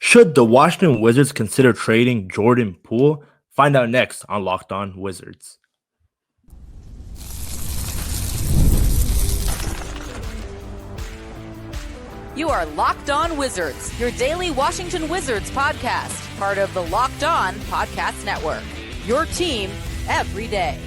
Should the Washington Wizards consider trading Jordan Poole? Find out next on Locked On Wizards. You are Locked On Wizards, your daily Washington Wizards podcast, part of the Locked On Podcast Network. Your team every day.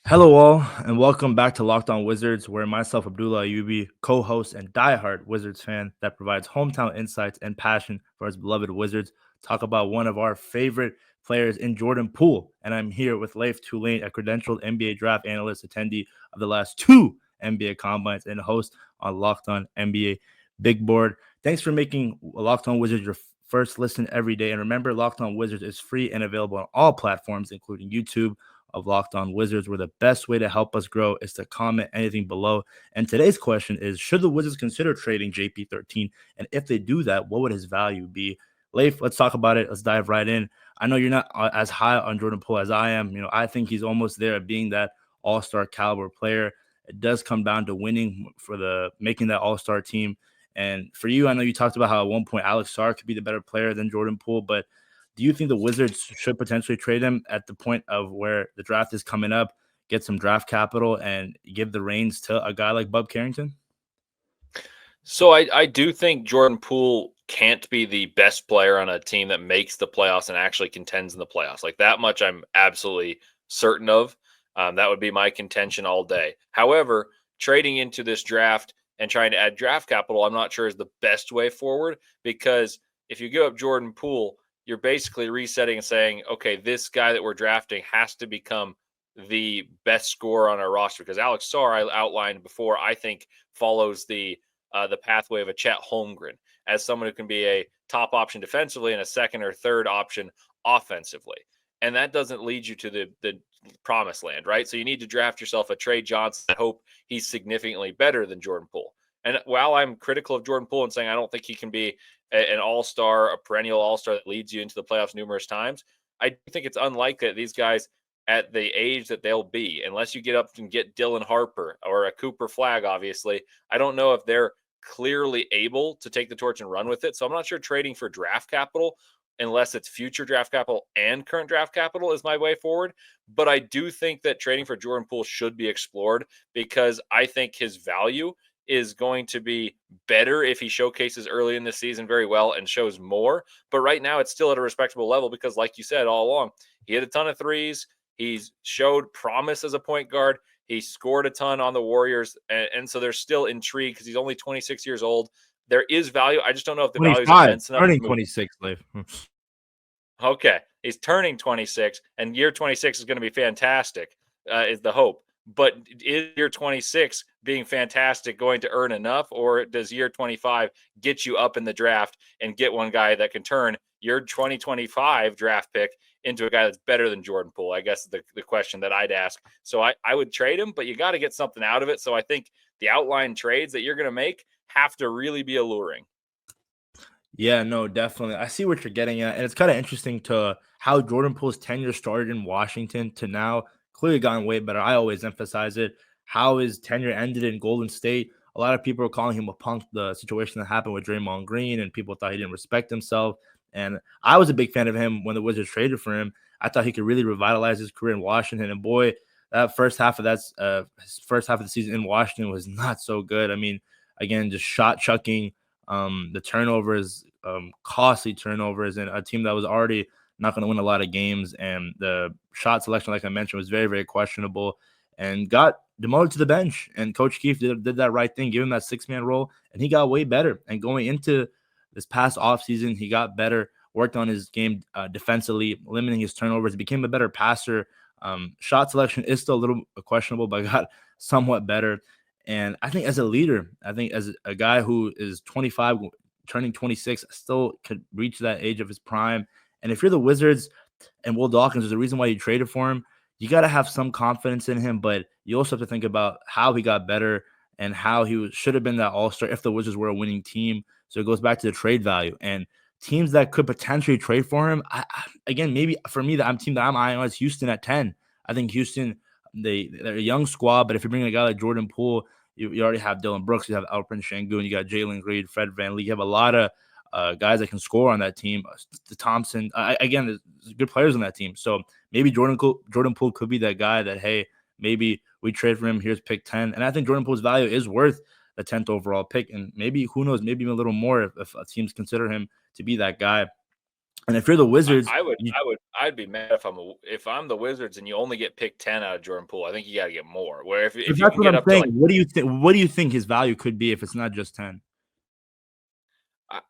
Hello all, and welcome back to Locked On Wizards, where myself, Abdullah, Ayubi, co-host and diehard Wizards fan that provides hometown insights and passion for his beloved Wizards, talk about one of our favorite players in Jordan Poole. And I'm here with Leif, Thulin, a credentialed NBA draft analyst, attendee of the last two NBA combines, and host on Locked On NBA Big Board. Thanks for making Locked On Wizards your first listen every day. And remember, Locked On Wizards is free and available on all platforms, including YouTube, of Locked On Wizards, where the best way to help us grow is to comment anything below. And today's question is, should the Wizards consider trading JP13? And if they do that, what would his value be? Leif, let's talk about it. Let's dive right in. I know you're not as high on Jordan Poole as I am. I think he's almost there at being that all-star caliber player. It does come down to winning for making that all-star team. And for you, I know you talked about how at one point Alex Sar could be the better player than Jordan Poole, but do you think the Wizards should potentially trade him at the point of where the draft is coming up, get some draft capital, and give the reins to a guy like Bub Carrington? So I do think Jordan Poole can't be the best player on a team that makes the playoffs and actually contends in the playoffs. Like that much I'm absolutely certain of. That would be my contention all day. However, trading into this draft and trying to add draft capital, I'm not sure is the best way forward, because if you give up Jordan Poole, you're basically resetting and saying, okay, this guy that we're drafting has to become the best scorer on our roster, because Alex Sar, I outlined before, I think follows the pathway of a Chet Holmgren as someone who can be a top option defensively and a second or third option offensively. And that doesn't lead you to the promised land, right? So you need to draft yourself a Trey Johnson and hope he's significantly better than Jordan Poole. And while I'm critical of Jordan Poole and saying I don't think he can be an all-star, a perennial all-star that leads you into the playoffs numerous times, I think it's unlikely that these guys at the age that they'll be, unless you get up and get Dylan Harper or a Cooper Flagg, obviously, I don't know if they're clearly able to take the torch and run with it. So I'm not sure trading for draft capital, unless it's future draft capital and current draft capital, is my way forward. But I do think that trading for Jordan Poole should be explored, because I think his value is going to be better if he showcases early in the season very well and shows more. But right now it's still at a respectable level, because like you said all along, he hit a ton of threes. He's showed promise as a point guard. He scored a ton on the Warriors. And so they're still intrigued because he's only 26 years old. There is value. I just don't know if the value is immense enough. Turning 26, Leif. Okay. He's turning 26, and year 26 is going to be fantastic, is the hope. But is year 26 being fantastic going to earn enough, or does year 25 get you up in the draft and get one guy that can turn your 2025 draft pick into a guy that's better than Jordan Poole? I guess the question that I'd ask. So I would trade him, but you got to get something out of it. So I think the outline trades that you're going to make have to really be alluring. Yeah, no, definitely. I see what you're getting at. And it's kind of interesting to how Jordan Poole's tenure started in Washington to now clearly gotten way better. I always emphasize it. How his tenure ended in Golden State. A lot of people are calling him a punk, the situation that happened with Draymond Green, and people thought he didn't respect himself. And I was a big fan of him when the Wizards traded for him. I thought he could really revitalize his career in Washington. And boy, that first half of his first half of the season in Washington was not so good. I mean, again, just shot chucking, the turnovers, costly turnovers, and a team that was already not going to win a lot of games. And the shot selection, like I mentioned, was very, very questionable, and got demoted to the bench. And Coach Keefe did that right thing, give him that six-man role, and he got way better. And going into this past offseason, he got better, worked on his game defensively, limiting his turnovers, became a better passer. Shot selection is still a little questionable, but got somewhat better. And I think as a leader, I think as a guy who is 25, turning 26, still could reach that age of his prime. And if you're the Wizards and Will Dawkins, there's a reason why you traded for him. You got to have some confidence in him, but you also have to think about how he got better and how he should have been that all-star if the Wizards were a winning team. So it goes back to the trade value. And teams that could potentially trade for him, again, maybe for me, the team that I'm eyeing on is Houston at 10. I think Houston, they're a young squad, but if you're bringing a guy like Jordan Poole, You already have Dylan Brooks, you have Alperen Şengün, you got Jalen Green, Fred VanVleet. You have a lot of guys that can score on that team. The Thompson, again, there's good players on that team. So maybe Jordan Poole could be that guy that, hey, maybe we trade for him. Here's pick 10. And I think Jordan Poole's value is worth the 10th overall pick. And maybe, who knows, maybe even a little more if teams consider him to be that guy. And if you're the Wizards, I'd be mad if I'm the Wizards and you only get pick 10 out of Jordan Poole. I think you got to get more. Where if you that's can what get I'm up saying. to What do you think his value could be if it's not just 10?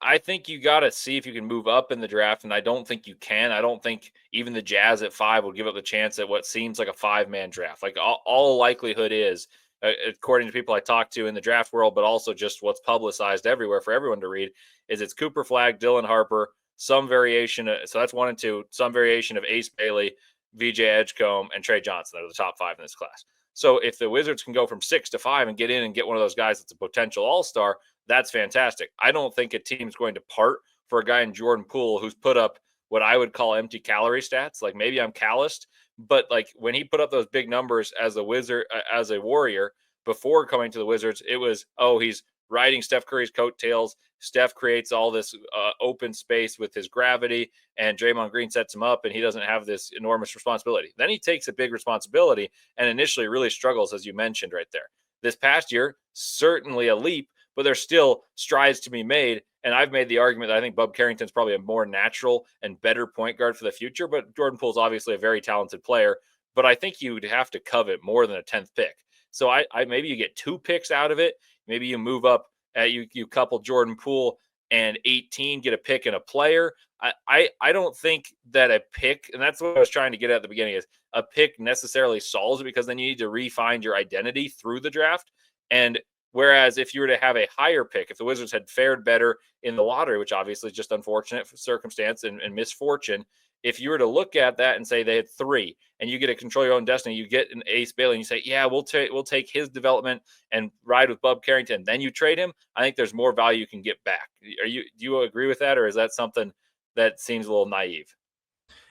I think you got to see if you can move up in the draft, and I don't think you can. I don't think even the Jazz at 5 will give up the chance at what seems like a 5-man draft. Like all likelihood is, according to people I talk to in the draft world, but also just what's publicized everywhere for everyone to read, is it's Cooper Flagg, Dylan Harper, some variation. So that's 1 and 2, some variation of Ace Bailey, VJ Edgecombe, and Trey Johnson. That are the top 5 in this class. So if the Wizards can go from 6 to 5 and get in and get one of those guys that's a potential all-star, that's fantastic. I don't think a team's going to part for a guy in Jordan Poole who's put up what I would call empty calorie stats. Like, maybe I'm calloused, but like when he put up those big numbers as a Wizard, as a Warrior before coming to the Wizards, it was, he's riding Steph Curry's coattails. Steph creates all this open space with his gravity, and Draymond Green sets him up, and he doesn't have this enormous responsibility. Then he takes a big responsibility and initially really struggles, as you mentioned right there. This past year, certainly a leap, but there's still strides to be made. And I've made the argument that I think Bub Carrington's probably a more natural and better point guard for the future, but Jordan Poole's obviously a very talented player. But I think you would have to covet more than a 10th pick. So I maybe you get 2 picks out of it. Maybe you move up, you couple Jordan Poole and 18, get a pick and a player. I don't think that a pick, and that's what I was trying to get at the beginning, is a pick necessarily solves it, because then you need to refine your identity through the draft. And whereas if you were to have a higher pick, if the Wizards had fared better in the lottery, which obviously is just unfortunate circumstance and misfortune, if you were to look at that and say they had 3 and you get to control your own destiny, you get an Ace Bailey and you say, yeah, we'll take his development and ride with Bub Carrington, then you trade him, I think there's more value you can get back. Do you agree with that, or is that something that seems a little naive?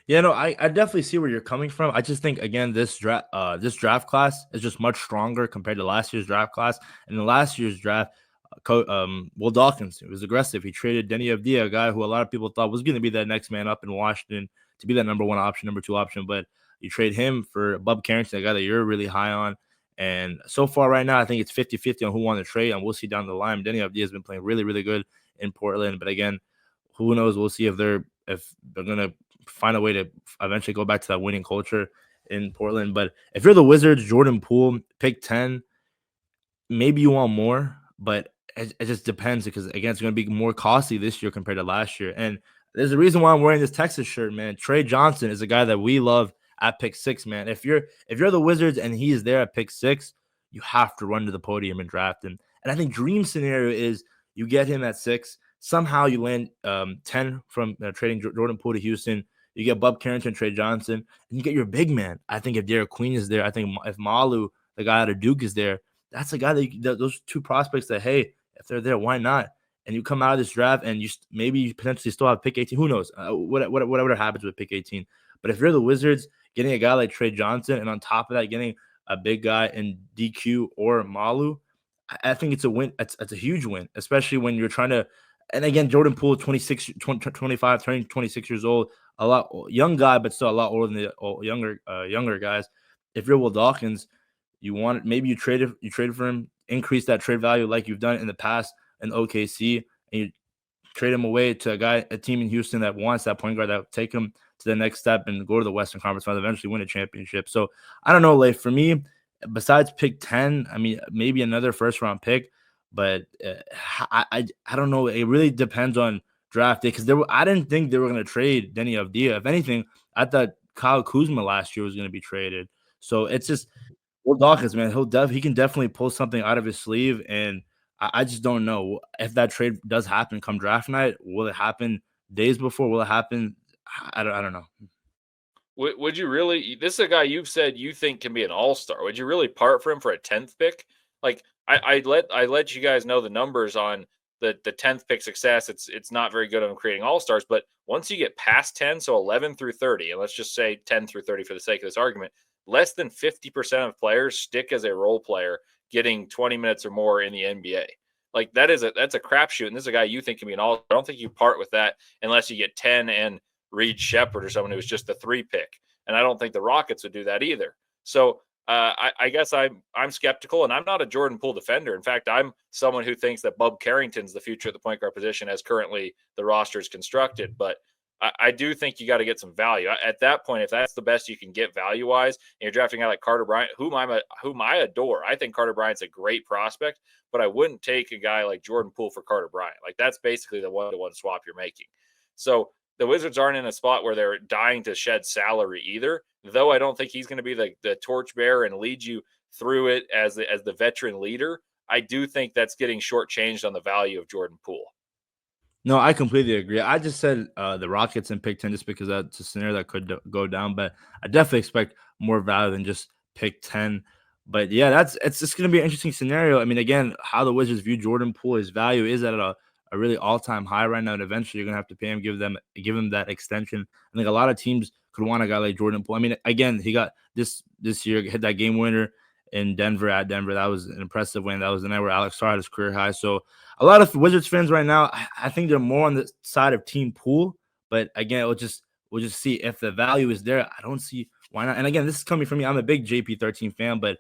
Yeah, no, I definitely see where you're coming from. I just think, again, this draft class is just much stronger compared to last year's draft class. And in last year's draft, Will Dawkins, it was aggressive. He traded Denny Avdia, a guy who a lot of people thought was going to be that next man up in Washington to be that number 1 option, number 2 option. But you trade him for Bub Carrington, a guy that you're really high on. And so far right now, I think it's 50-50 on who won the trade, and we'll see down the line. Denny Avdia has been playing really, really good in Portland. But again, who knows? We'll see if they're going to find a way to eventually go back to that winning culture in Portland. But if you're the Wizards, Jordan Poole, pick 10, maybe you want more, but it just depends, because again, it's going to be more costly this year compared to last year. And there's a reason why I'm wearing this Texas shirt, man. Trey Johnson is a guy that we love at pick 6, man. If you're the Wizards and he's there at pick 6, you have to run to the podium and draft him. And I think dream scenario is you get him at 6. Somehow you land 10 from trading Jordan Poole to Houston. You get Bub Carrington, Trey Johnson, and you get your big man. I think if Derek Queen is there, I think if Malu, the guy out of Duke, is there, that's a guy that those 2 prospects that, hey, if they're there, why not? And you come out of this draft and you potentially still have pick 18. Who knows? Whatever happens with pick 18. But if you're the Wizards, getting a guy like Trey Johnson, and on top of that, getting a big guy in DQ or Malu, I think it's a win. It's a huge win, especially when you're trying to. And again, Jordan Poole, 25, turning 26 years old, a lot young guy, but still a lot older than the younger guys. If you're Will Dawkins, you traded for him, increase that trade value like you've done in the past in OKC, and you trade him away to a team in Houston that wants that point guard that will take him to the next step and go to the Western Conference Finals, eventually win a championship. So I don't know, Leif, for me, besides pick 10, I mean, maybe another first round pick, but I don't know. It really depends on draft day, because I didn't think they were going to trade Denny Avdia. If anything, I thought Kyle Kuzma last year was going to be traded. So it's just Will Dawkins, man. He can definitely pull something out of his sleeve, and I just don't know if that trade does happen come draft night. Will it happen days before? Will it happen? I don't know. Would you really? This is a guy you've said you think can be an all-star. Would you really part for him for a 10th pick? Like I let you guys know the numbers on the 10th pick success. It's not very good on creating all-stars, but once you get past 10, so 11 through 30, and let's just say 10 through 30 for the sake of this argument, less than 50% of players stick as a role player getting 20 minutes or more in the NBA. Like that's a crapshoot. And this is a guy you think can be an all. I don't think you part with that unless you get 10 and Reed Shepard or someone who's just the 3 pick. And I don't think the Rockets would do that either. So I guess I'm skeptical, and I'm not a Jordan Poole defender. In fact, I'm someone who thinks that Bub Carrington's the future of the point guard position as currently the roster is constructed. But I do think you got to get some value at that point. If that's the best you can get value wise, and you're drafting a guy like Carter Bryant, whom I adore. I think Carter Bryant's a great prospect, but I wouldn't take a guy like Jordan Poole for Carter Bryant. Like that's basically the 1-to-1 swap you're making. So the Wizards aren't in a spot where they're dying to shed salary either, though I don't think he's going to be the torchbearer and lead you through it as the veteran leader. I do think that's getting shortchanged on the value of Jordan Poole. No, I completely agree. I just said the Rockets in pick 10 just because that's a scenario that could go down, but I definitely expect more value than just pick 10. But yeah, it's just going to be an interesting scenario. I mean, again, how the Wizards view Jordan Poole, his value is at a really all-time high right now, and eventually you're going to have to pay him, give him that extension. I think a lot of teams could want a guy like Jordan Poole. I mean, again, he got this year, hit that game winner in Denver at Denver. That was an impressive win. That was the night where Alex Sar had his career high. So a lot of Wizards fans right now, I think they're more on the side of Team Poole. But again, we'll just see if the value is there. I don't see why not. And again, this is coming from me. I'm a big JP13 fan, but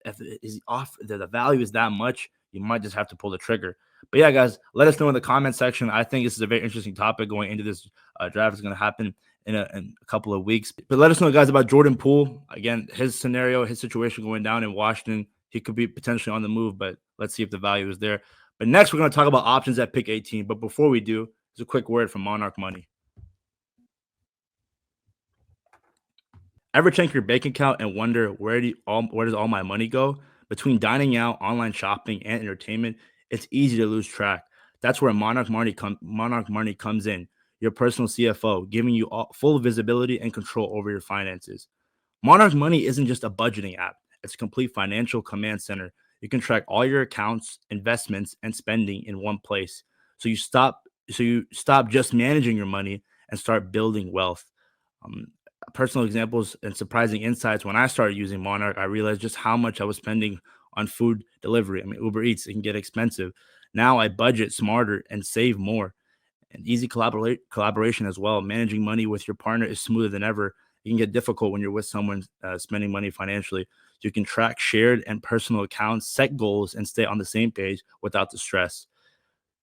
if the value is that much, you might just have to pull the trigger. But yeah, guys, let us know in the comment section. I think this is a very interesting topic going into this draft. It's going to happen in a couple of weeks. But let us know, guys, about Jordan Poole. Again, his scenario, his situation going down in Washington. He could be potentially on the move, but let's see if the value is there. But next, we're going to talk about options at pick 18. But before we do, there's a quick word from Monarch Money. Ever check your bank account and wonder where does all my money go? Between dining out, online shopping, and entertainment, it's easy to lose track. That's where Monarch Money comes in, your personal CFO, giving you full visibility and control over your finances. Monarch Money isn't just a budgeting app. It's a complete financial command center. You can track all your accounts, investments, and spending in one place. So you stop just managing your money and start building wealth. Personal examples and surprising insights. When I started using Monarch, I realized just how much I was spending on food delivery. I mean, Uber Eats, it can get expensive. Now I budget smarter and save more. And easy collaboration as well. Managing money with your partner is smoother than ever. It can get difficult when you're with someone spending money financially. You can track shared and personal accounts, set goals, and stay on the same page without the stress.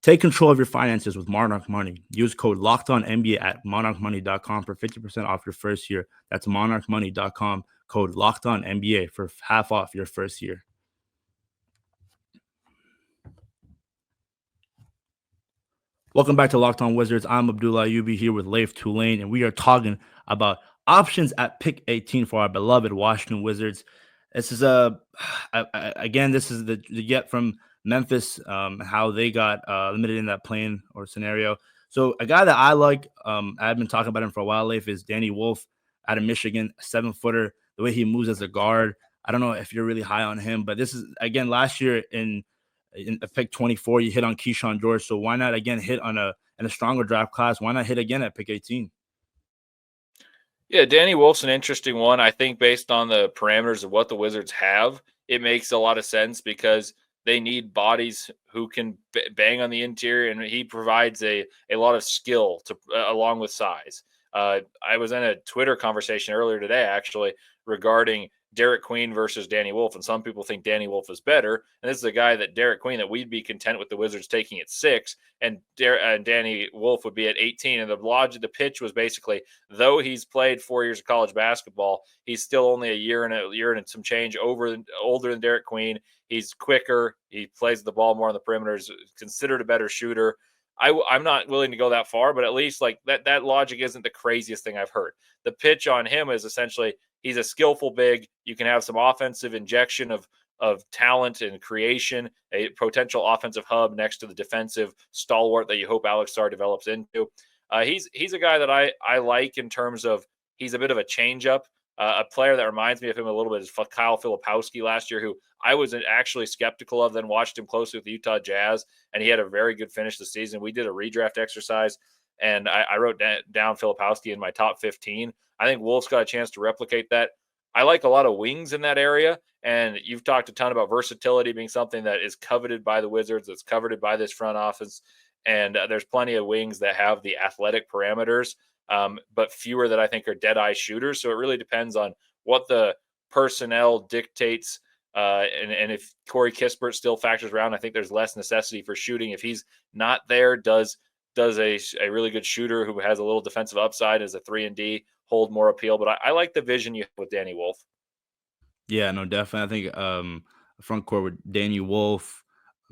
Take control of your finances with Monarch Money. Use code LOCKEDONNBA at monarchmoney.com for 50% off your first year. That's monarchmoney.com, code LOCKEDONNBA for half off your first year. Welcome back to Locked On Wizards. I'm Abdullah Ayubi here with Leif, Thulin, and we are talking about options at pick 18 for our beloved Washington Wizards. This is this is the get from Memphis, how they got limited in that play-in or scenario. So a guy that I like, I've been talking about him for a while, Leif, is Danny Wolf out of Michigan, a 7-footer. The way he moves as a guard, I don't know if you're really high on him, but this is, again, last year in pick 24, you hit on Keyshawn George. So why not, again, hit in a stronger draft class? Why not hit again at pick 18? Yeah, Danny Wolf's an interesting one. I think based on the parameters of what the Wizards have, it makes a lot of sense because they need bodies who can bang on the interior, and he provides a lot of skill to along with size. I was in a Twitter conversation earlier today, actually, regarding Derek Queen versus Danny Wolf, and some people think Danny Wolf is better. And this is a guy that Derek Queen that we'd be content with the Wizards taking at 6, and Danny Wolf would be at 18. And the pitch was basically, though he's played 4 years of college basketball, he's still only a year and some change older than Derek Queen. He's quicker. He plays the ball more on the perimeter. Is considered a better shooter. I'm not willing to go that far, but at least like that logic isn't the craziest thing I've heard. The pitch on him is essentially he's a skillful big. You can have some offensive injection of talent and creation, a potential offensive hub next to the defensive stalwart that you hope Alex Sar develops into. He's a guy that I like in terms of he's a bit of a changeup. A player that reminds me of him a little bit is Kyle Filipowski last year, who I was actually skeptical of, then watched him closely with the Utah Jazz, and he had a very good finish this season. We did a redraft exercise, and I wrote down Filipowski in my top 15. I think Wolf's got a chance to replicate that. I like a lot of wings in that area. And you've talked a ton about versatility being something that is coveted by the Wizards, that's coveted by this front office. And there's plenty of wings that have the athletic parameters, but fewer that I think are dead-eye shooters. So it really depends on what the personnel dictates. And if Corey Kispert still factors around, I think there's less necessity for shooting. If he's not there, does a really good shooter who has a little defensive upside as a 3-and-D hold more appeal? But I like the vision you have with Danny Wolf. Yeah, no, definitely. I think front court with Danny Wolf.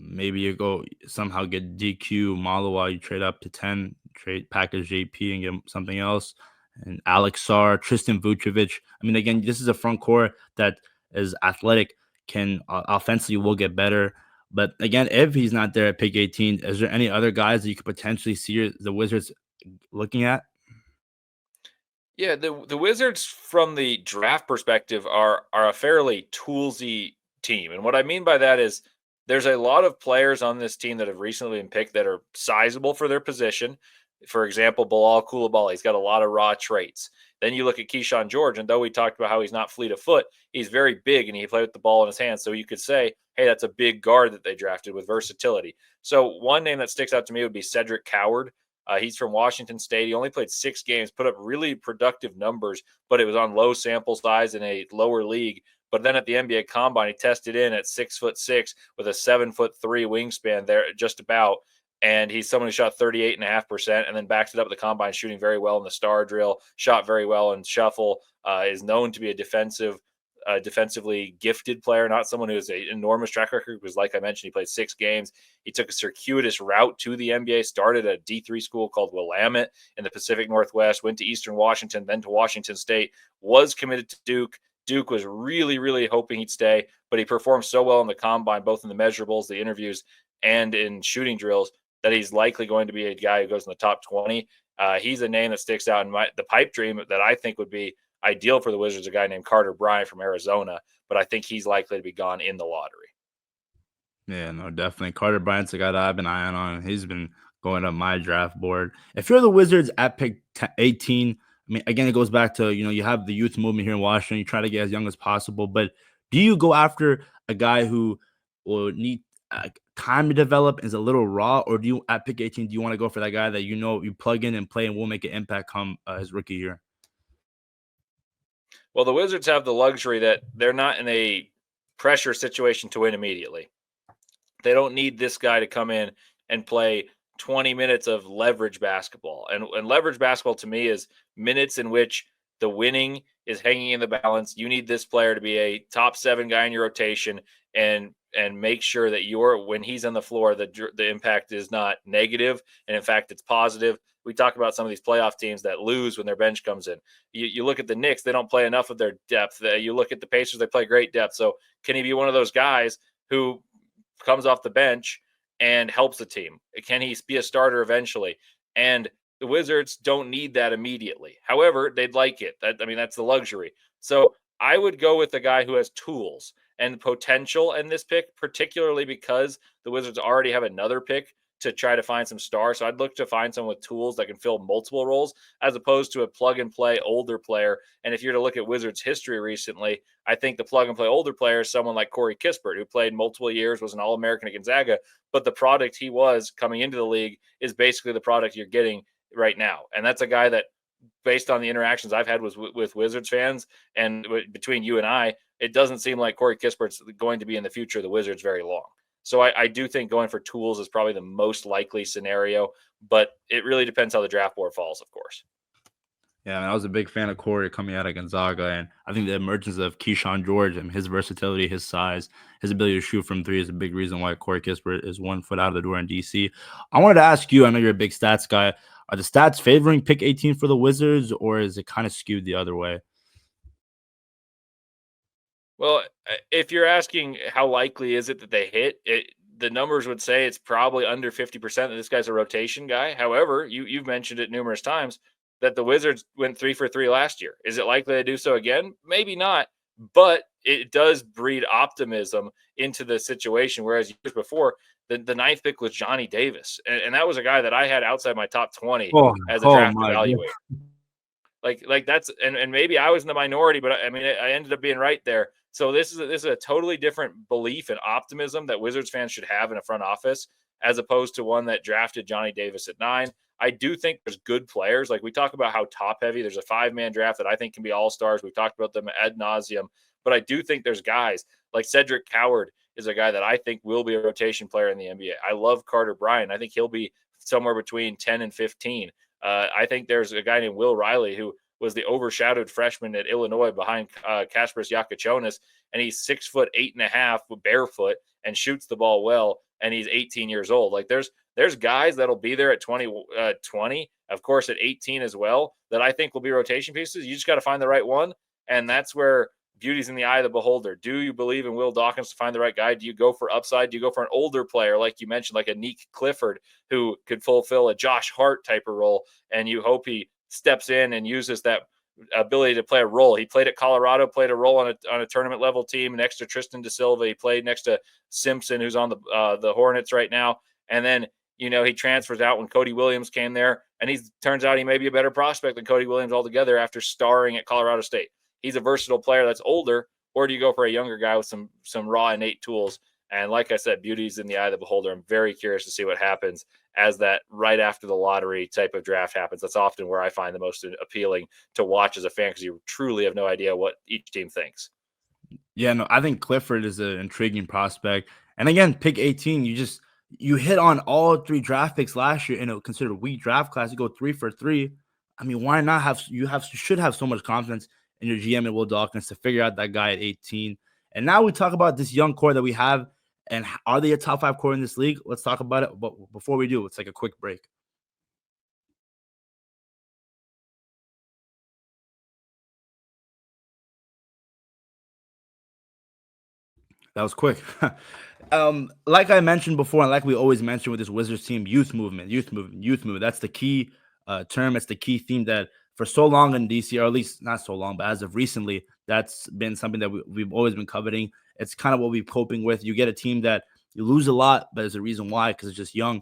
Maybe you go somehow get DQ Malawa, you trade up to 10, trade package JP and get something else. And Alex Sar, Tristan Vucevic. I mean, again, this is a front court that is athletic, can offensively will get better. But again, if he's not there at pick 18, is there any other guys that you could potentially see the Wizards looking at? Yeah, the Wizards from the draft perspective are a fairly toolsy team. And what I mean by that is there's a lot of players on this team that have recently been picked that are sizable for their position. For example, Bilal Coulibaly, he's got a lot of raw traits. Then you look at Keyshawn George, and though we talked about how he's not fleet of foot, he's very big and he played with the ball in his hands. So you could say, hey, that's a big guard that they drafted with versatility. So one name that sticks out to me would be Cedric Coward. He's from Washington State. He only played 6 games, put up really productive numbers, but it was on low sample size in a lower league. But then at the NBA Combine, he tested in at 6'6" with a 7'3" wingspan there, just about. And he's someone who shot 38.5% and then backed it up at the Combine, shooting very well in the star drill, shot very well in shuffle, is known to be a defensively gifted player, not someone who has an enormous track record, because like I mentioned, he played 6 games. He took a circuitous route to the NBA, started at a D3 school called Willamette in the Pacific Northwest, went to Eastern Washington, then to Washington State, was committed to Duke. Duke was really, really hoping he'd stay, but he performed so well in the Combine, both in the measurables, the interviews, and in shooting drills, that he's likely going to be a guy who goes in the top 20. He's a name that sticks out in the pipe dream that I think would be ideal for the Wizards, a guy named Carter Bryant from Arizona, but I think he's likely to be gone in the lottery. Yeah, no, definitely. Carter Bryant's a guy that I've been eyeing on. He's been going up my draft board. If you're the Wizards at pick 18, I mean, again, it goes back to, you have the youth movement here in Washington. You try to get as young as possible, but do you go after a guy who will need time to develop, is a little raw, or do you at pick 18, do you want to go for that guy that you plug in and play and will make an impact come his rookie year? Well, the Wizards have the luxury that they're not in a pressure situation to win immediately. They don't need this guy to come in and play 20 minutes of leverage basketball. And leverage basketball to me is minutes in which the winning is hanging in the balance. You need this player to be a top 7 guy in your rotation and make sure that when he's on the floor, the impact is not negative, and in fact it's positive. We talk about some of these playoff teams that lose when their bench comes in. You look at the Knicks, they don't play enough of their depth. You look at the Pacers, they play great depth. So can he be one of those guys who comes off the bench and helps the team? Can he be a starter eventually? And the Wizards don't need that immediately. However, they'd like it. That's the luxury. So I would go with the guy who has tools and potential in this pick, particularly because the Wizards already have another pick to try to find some stars. So I'd look to find someone with tools that can fill multiple roles, as opposed to a plug and play older player. And if you're to look at Wizards history recently, I think the plug and play older player is someone like Corey Kispert, who played multiple years, was an All-American at Gonzaga, but the product he was coming into the league is basically the product you're getting right now. And that's a guy that, based on the interactions I've had with Wizards fans and between you and I, it doesn't seem like Corey Kispert's going to be in the future of the Wizards very long. So I do think going for tools is probably the most likely scenario, but it really depends how the draft board falls, of course. Yeah, I was a big fan of Corey coming out of Gonzaga, and I think the emergence of Keyshawn George and his versatility, his size, his ability to shoot from 3 is a big reason why Corey Kispert is 1 foot out of the door in DC. I wanted to ask you, I know you're a big stats guy, are the stats favoring pick 18 for the Wizards, or is it kind of skewed the other way? Well, if you're asking how likely is it that they hit it, the numbers would say it's probably under 50% that this guy's a rotation guy. However, you've mentioned it numerous times that the Wizards went 3 for 3 last year. Is it likely to do so again? Maybe not, but it does breed optimism into the situation. Whereas years before, the 9th pick was Johnny Davis, and that was a guy that I had outside my top 20 as a draft evaluator. Like that's and maybe I was in the minority, but I mean I ended up being right there. So this is a totally different belief and optimism that Wizards fans should have in a front office, as opposed to one that drafted Johnny Davis at 9. I do think there's good players. Like we talk about how top heavy. There's a 5-man draft that I think can be all stars. We've talked about them ad nauseum, but I do think there's guys like Cedric Coward is a guy that I think will be a rotation player in the NBA. I love Carter Bryant. I think he'll be somewhere between 10 and 15. I think there's a guy named Will Riley who was the overshadowed freshman at Illinois behind Kasparas Yakachonis, and he's 6'8.5" barefoot and shoots the ball well, and he's 18 years old. Like there's guys that'll be there at 20, of course at 18 as well, that I think will be rotation pieces. You just got to find the right one, and that's where beauty's in the eye of the beholder. Do you believe in Will Dawkins to find the right guy? Do you go for upside? Do you go for an older player, like you mentioned, like a Neek Clifford, who could fulfill a Josh Hart type of role, and you hope he steps in and uses that ability to play a role? He played at Colorado, played a role on a tournament level team next to Tristan Da Silva. He played next to Simpson, who's on the Hornets right now. And then, he transfers out when Cody Williams came there, and turns out he may be a better prospect than Cody Williams altogether after starring at Colorado State. He's a versatile player that's older, or do you go for a younger guy with some raw innate tools? And like I said, beauty's in the eye of the beholder. I'm very curious to see what happens as that right after the lottery type of draft happens. That's often where I find the most appealing to watch as a fan, because you truly have no idea what each team thinks. Yeah, no, I think Clifford is an intriguing prospect. And again, pick 18, you hit on all 3 draft picks last year in a considered weak draft class. You go 3 for 3. I mean, why not you should have so much confidence in your GM and Will Dawkins to figure out that guy at 18. And now we talk about this young core that we have, and are they a top 5 core in this league? Let's talk about it. But before we do, let's take a quick break. That was quick. Like I mentioned before, and like we always mention with this Wizards team, youth movement. That's the key term. It's the key theme that for so long in DC, or at least not so long, but as of recently, that's been something that we've always been coveting. It's kind of what we're coping with. You get a team that you lose a lot, but there's a reason why, because it's just young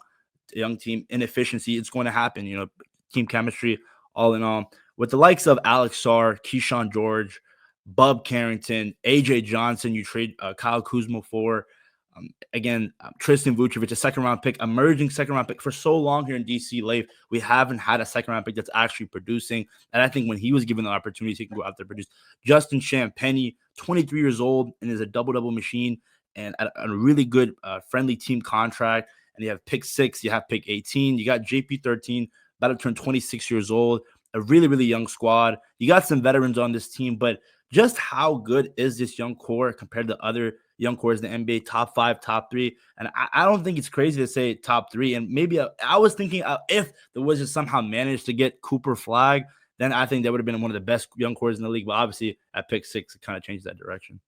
team. Inefficiency, it's going to happen. Team chemistry, all in all. With the likes of Alex Sar, Keyshawn George, Bub Carrington, AJ Johnson, you trade Kyle Kuzma for. Tristan Vucevic, a second-round pick, emerging second-round pick. For so long here in DC, Leif, we haven't had a second-round pick that's actually producing. And I think when he was given the opportunity, he can go out there and produce. Justin Champagnie, 23 years old, and is a double-double machine, and a really good friendly team contract. And you have pick 6, you have pick 18, you got JP 13, about to turn 26 years old, a really, really young squad. You got some veterans on this team, but just how good is this young core compared to other young cores in the NBA, top 5, top 3? And I don't think it's crazy to say top 3. And maybe I was thinking if the Wizards somehow managed to get Cooper Flag, then I think that would have been one of the best young cores in the league. But obviously at pick 6, it kind of changed that direction.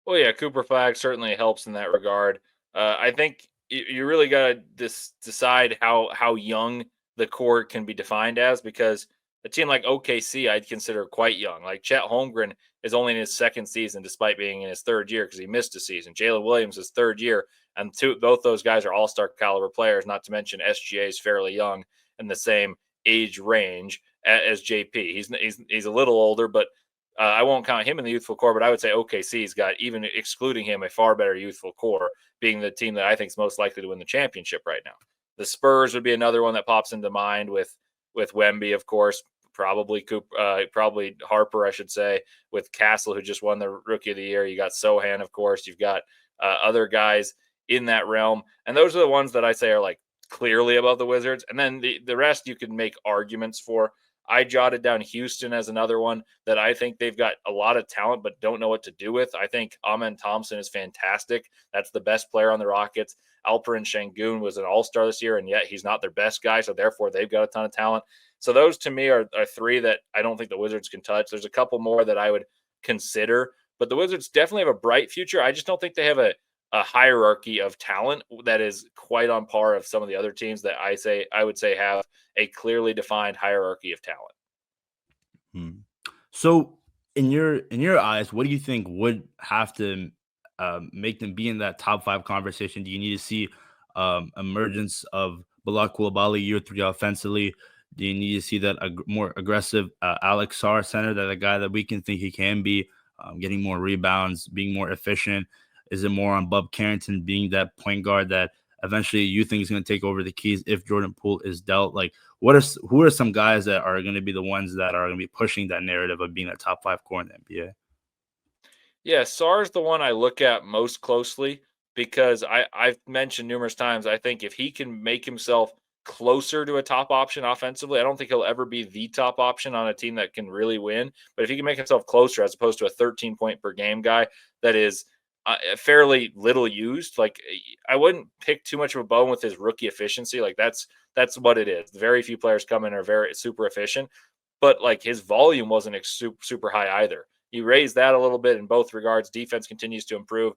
Well, yeah, Cooper Flag certainly helps in that regard. I think you really got to decide how young the core can be defined as, because a team like OKC I'd consider quite young. Like Chet Holmgren is only in his 2nd season, despite being in his 3rd year, because he missed a season. Jalen Williams is 3rd year, and both those guys are all-star caliber players. Not to mention SGA is fairly young in the same age range as JP. He's a little older, but I won't count him in the youthful core. But I would say OKC's got, even excluding him, a far better youthful core, being the team that I think is most likely to win the championship right now. The Spurs would be another one that pops into mind with Wemby, of course. Probably Harper, I should say, with Castle, who just won the Rookie of the Year. You got Sohan, of course. You've got other guys in that realm. And those are the ones that I say are like clearly above the Wizards. And then the rest you can make arguments for. I jotted down Houston as another one that I think they've got a lot of talent but don't know what to do with. I think Amen Thompson is fantastic. That's the best player on the Rockets. Alperen Şengün was an all-star this year, and yet he's not their best guy, so therefore they've got a ton of talent. So those, to me, are 3 that I don't think the Wizards can touch. There's a couple more that I would consider, but the Wizards definitely have a bright future. I just don't think they have a hierarchy of talent that is quite on par of some of the other teams that I would say have a clearly defined hierarchy of talent. So in your eyes, what do you think would have to make them be in that top 5 conversation? Do you need to see emergence of Bilal Coulibaly year 3 offensively? Do you need to see that more aggressive Alex Sar center, that a guy that we can think he can be, getting more rebounds, being more efficient? Is it more on Bub Carrington being that point guard that eventually you think is going to take over the keys if Jordan Poole is dealt? Like, who are some guys that are going to be the ones that are going to be pushing that narrative of being a top 5 core in the NBA? Yeah, Sar's the one I look at most closely because I've mentioned numerous times. I think if he can make himself closer to a top option offensively, I don't think he'll ever be the top option on a team that can really win. But if he can make himself closer as opposed to a 13 point per game guy that is fairly little used, like I wouldn't pick too much of a bone with his rookie efficiency. Like that's what it is. Very few players come in are very super efficient, but like his volume wasn't super high either. He raised that a little bit in both regards. Defense continues to improve.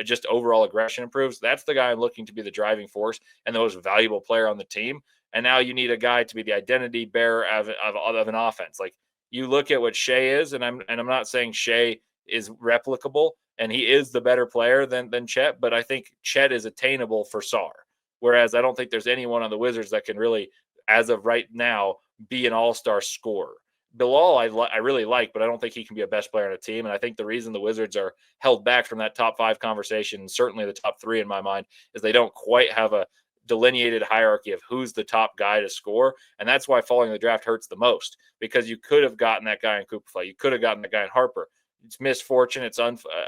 Just overall aggression improves. That's the guy I'm looking to be the driving force and the most valuable player on the team. And now you need a guy to be the identity bearer of an offense. Like you look at what Shea is, and I'm not saying Shea is replicable, and he is the better player than Chet, but I think Chet is attainable for Sar. Whereas I don't think there's anyone on the Wizards that can really, as of right now, be an all-star scorer. Bilal, I really like, but I don't think he can be a best player on a team. And I think the reason the Wizards are held back from that top 5 conversation, and certainly the top 3 in my mind, is they don't quite have a delineated hierarchy of who's the top guy to score. And that's why following the draft hurts the most, because you could have gotten that guy in Cooperfly. You could have gotten that guy in Harper. It's misfortune. It's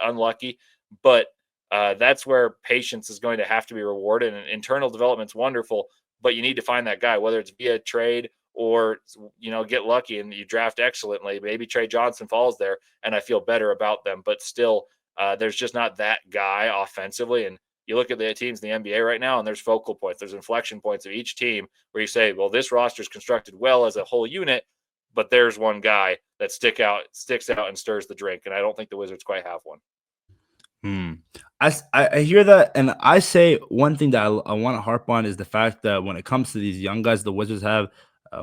unlucky. But that's where patience is going to have to be rewarded. And internal development's wonderful, but you need to find that guy, whether it's via trade or, get lucky and you draft excellently. Maybe Trey Johnson falls there and I feel better about them, but still there's just not that guy offensively. And you look at the teams in the NBA right now, and there's focal points, there's inflection points of each team where you say, well, this roster is constructed well as a whole unit, but there's one guy that sticks out and stirs the drink. And I don't think the Wizards quite have one. I hear that, and I say one thing that I want to harp on is the fact that when it comes to these young guys the Wizards have,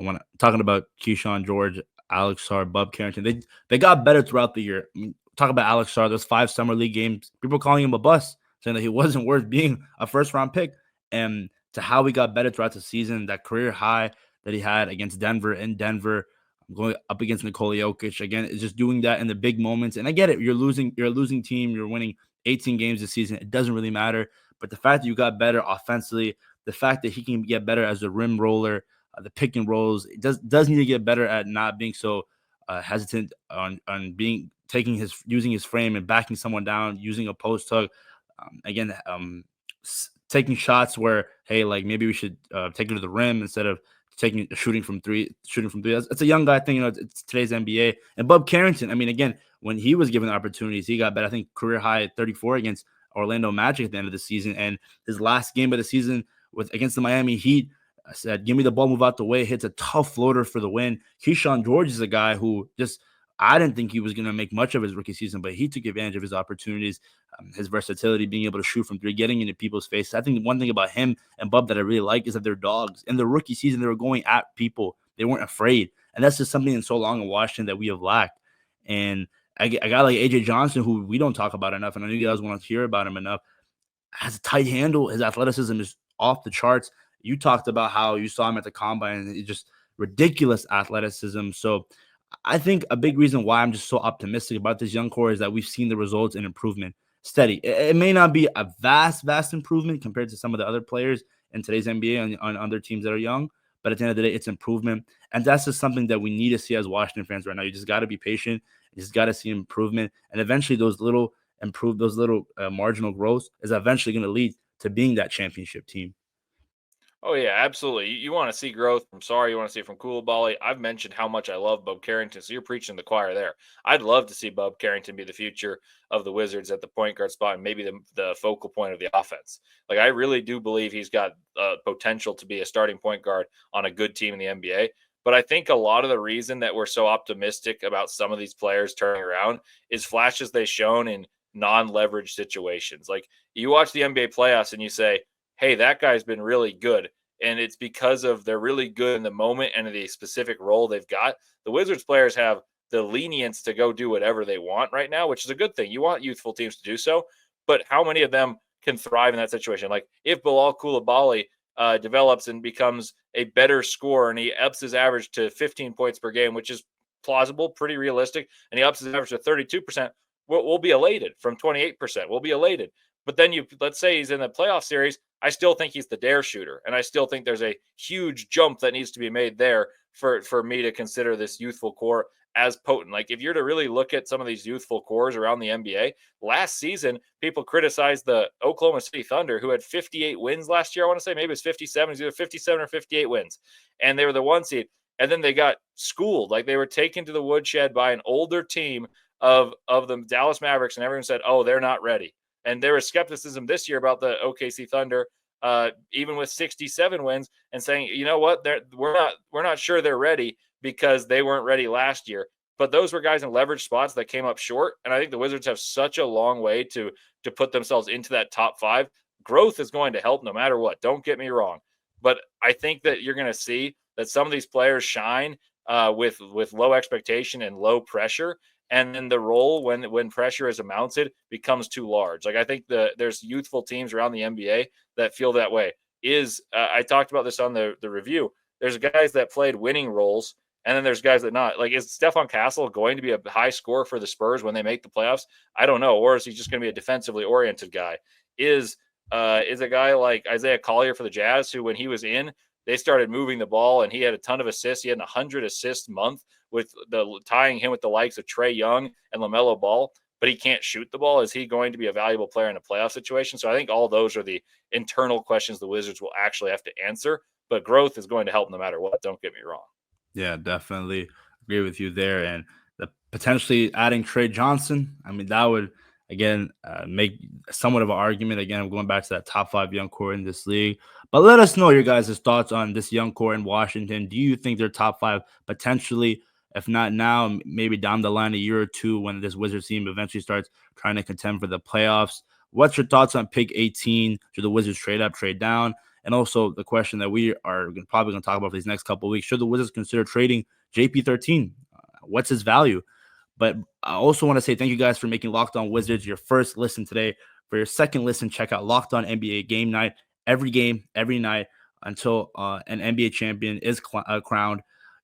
when talking about Keyshawn George, Alex Sar, Bub Carrington, they got better throughout the year. I mean, talk about Alex Sar, those 5 summer league games, people calling him a bust, saying that he wasn't worth being a first-round pick, and to how he got better throughout the season, that career high that he had against Denver in Denver, going up against Nikola Jokic again, is just doing that in the big moments. And I get it, you're a losing team, you're winning 18 games this season, it doesn't really matter. But the fact that you got better offensively, the fact that he can get better as a rim roller, the pick and rolls, it does need to get better at not being so hesitant on using his frame and backing someone down, using a post hug. Taking shots where, hey, like maybe we should take it to the rim instead of shooting from three. It's a young guy thing, it's today's NBA. And Bub Carrington, I mean, again, when he was given opportunities, he got better. I think career high at 34 against Orlando Magic at the end of the season. And his last game of the season against the Miami Heat, I said, give me the ball, move out the way, hits a tough floater for the win. Keyshawn George is a guy who I didn't think he was going to make much of his rookie season, but he took advantage of his opportunities, his versatility, being able to shoot from 3, getting into people's faces. I think one thing about him and Bub that I really like is that they're dogs. In the rookie season, they were going at people. They weren't afraid. And that's just something in so long in Washington that we have lacked. And a guy like AJ Johnson, who we don't talk about enough, and I know you guys want to hear about him enough, has a tight handle. His athleticism is off the charts. You talked about how you saw him at the combine, and it's just ridiculous athleticism. So I think a big reason why I'm just so optimistic about this young core is that we've seen the results and improvement steady. It may not be a vast improvement compared to some of the other players in today's NBA on other teams that are young, but at the end of the day, it's improvement. And that's just something that we need to see as Washington fans right now. You just got to be patient. You just got to see improvement. And eventually those little marginal growths is eventually going to lead to being that championship team. Oh, yeah, absolutely. You want to see growth from Sar. You want to see it from Koulibaly. I've mentioned how much I love Bub Carrington, so you're preaching the choir there. I'd love to see Bub Carrington be the future of the Wizards at the point guard spot and maybe the focal point of the offense. Like, I really do believe he's got potential to be a starting point guard on a good team in the NBA. But I think a lot of the reason that we're so optimistic about some of these players turning around is flashes they've shown in non-leverage situations. Like, you watch the NBA playoffs and you say, hey, that guy's been really good. And it's because of they're really good in the moment and the specific role they've got. The Wizards players have the lenience to go do whatever they want right now, which is a good thing. You want youthful teams to do so. But how many of them can thrive in that situation? Like if Bilal Coulibaly develops and becomes a better scorer, and he ups his average to 15 points per game, which is plausible, pretty realistic, and he ups his average to 32%, we'll be elated. From 28%, we'll be elated. But then let's say he's in the playoff series, I still think he's the dare shooter, and I still think there's a huge jump that needs to be made there for me to consider this youthful core as potent. Like, if you're to really look at some of these youthful cores around the NBA, last season, people criticized the Oklahoma City Thunder, who had 58 wins last year. I want to say maybe it's 57. It's either 57 or 58 wins. And they were the 1 seed. And then they got schooled. Like, they were taken to the woodshed by an older team of the Dallas Mavericks, and everyone said, oh, they're not ready. And there was skepticism this year about the OKC Thunder, even with 67 wins, and saying, you know what, we're not sure they're ready because they weren't ready last year. But those were guys in leverage spots that came up short. And I think the Wizards have such a long way to put themselves into that top 5. Growth is going to help no matter what. Don't get me wrong. But I think that you're going to see that some of these players shine with low expectation and low pressure. And then the role when pressure is mounted becomes too large. Like, I think there's youthful teams around the NBA that feel that way. I talked about this on the review. There's guys that played winning roles, and then there's guys that not. Like, is Stephon Castle going to be a high scorer for the Spurs when they make the playoffs? I don't know. Or is he just going to be a defensively oriented guy? Is a guy like Isaiah Collier for the Jazz, who when he was in, they started moving the ball, and he had a ton of assists. He had 100 assists month with tying him with the likes of Trae Young and LaMelo Ball, but he can't shoot the ball. Is he going to be a valuable player in a playoff situation? So I think all those are the internal questions the Wizards will actually have to answer, but growth is going to help no matter what. Don't get me wrong. Yeah, definitely agree with you there. And potentially adding Trey Johnson, I mean, that would, again, make somewhat of an argument. Again, I'm going back to that top 5 young core in this league. But let us know your guys' thoughts on this young core in Washington. Do you think they're top 5 potentially? If not now, maybe down the line a year or two when this Wizards team eventually starts trying to contend for the playoffs. What's your thoughts on pick 18? Should the Wizards trade up, trade down? And also the question that we are probably going to talk about for these next couple of weeks, should the Wizards consider trading JP13? What's his value? But I also want to say thank you guys for making Locked On Wizards your first listen today. For your second listen, check out Locked On NBA Game Night. Every game, every night until an NBA champion is crowned.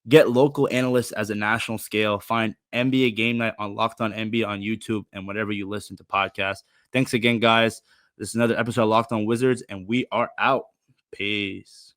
Get local analysts as a national scale. Find NBA Game Night on Locked On NBA on YouTube and whenever you listen to podcasts. Thanks again, guys. This is another episode of Locked On Wizards, and we are out. Peace.